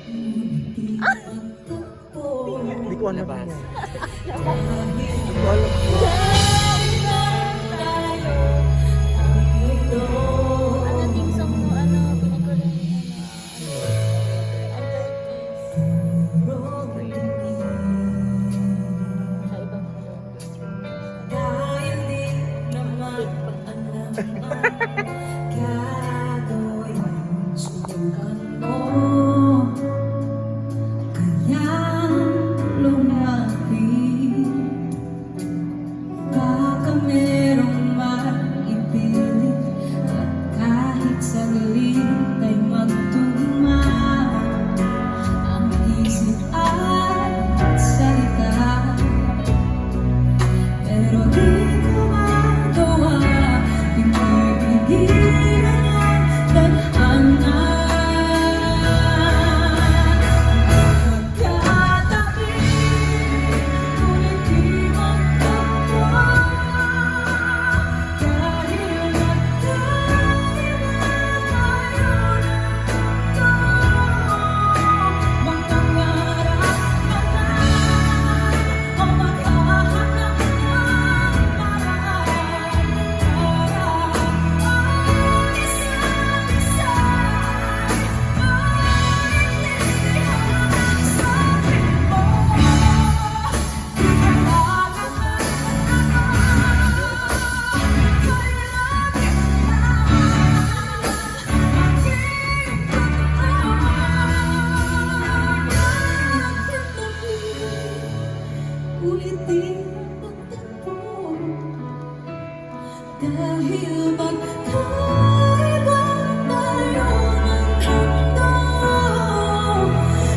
Hindi ko alam Labas. yan. Hindi ko alam. Ano ting song mo, ano, pinagkulan ni sa ibang Tayo din naman alam gagawin subukan mo kayang lumapit baka merong maipilit at kahit saglit ay magtugma ang isip at salita. Pero di ko magawa, pinipigilan ang tadhana. Magkatabi, ngunit di magkatawa. Dahil magkaiba tayo ng mundo. Mangangarap man lang o maghahanap ng paraan para ang isa't isa maintindihan. Sabi mo, di ka kailangan ulitin ang pagtagpo dahil magkaiba tayo ng mundo.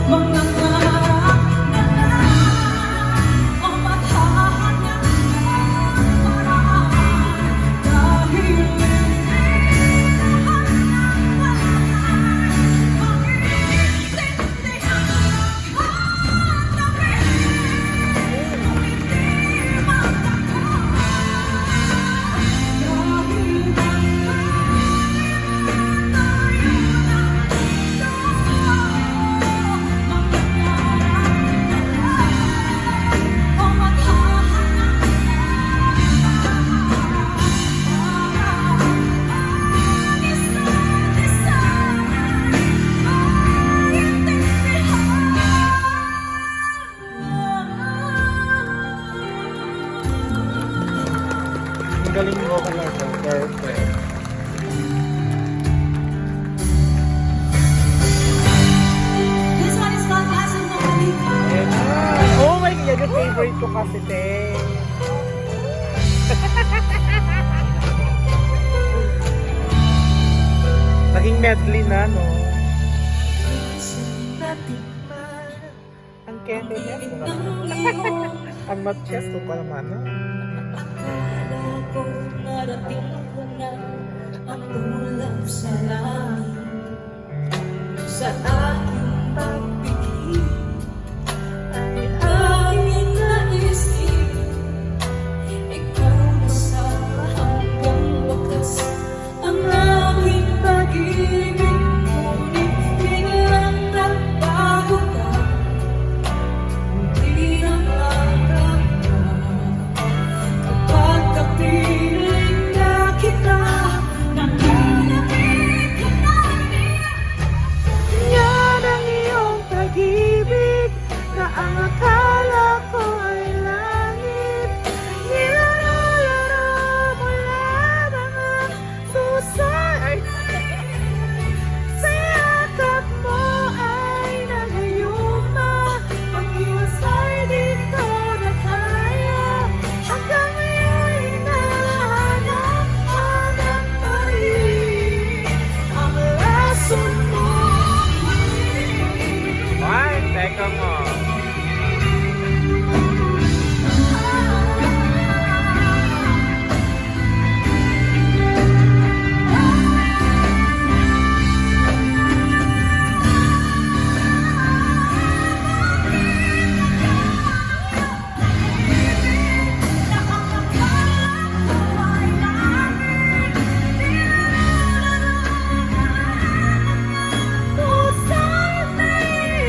Mangangarap na lang o maghahanap ng paraan dahil hindi lahat ng paraan maintindihan. Magkatabi, ngunit di magkatawa. Dahil Ang galing mo ka lang. Perfect. This one is called Asal na Kalika. Ayan na. Oh my God, yung favorite ko kasi, te. Naging medley na, no? Ang candy-ness mo naman. Ang matches ko pa naman, no? Akala ko narating ko na ang ulap sa langit. Sa aking pagpigil ay aking naisip ikaw na sa hanggang wakas ang aking pag-ibig. Ngunit biglang nagbago ka, hindi na maganda. Kapag kapiling na kita, nanginapit ka na rin. Yan ang iyong pag-ibig na ang akala ko ay langit. Nilalaro mo lamang ang susay. Sa yakap mo ay nagayuma. Pag-iwasay dito na tayo. Hanggang ngayon hinahanap pa rin ang lason mo. Ay, teka mo. Puso't may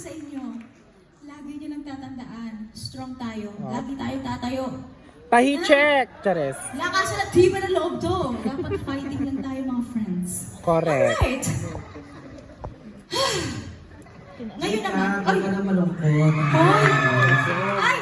sa inyo, lagi nyo lang tatandaan, strong tayo. Oh. Lagi tayo tatayo. Pahicheck! Chares. Lakas at tiba ng loob to. Dapat fighting lang tayo mga friends. Correct. Alright. Ngayon naman, ay, Huwag ka na malungkot. ay,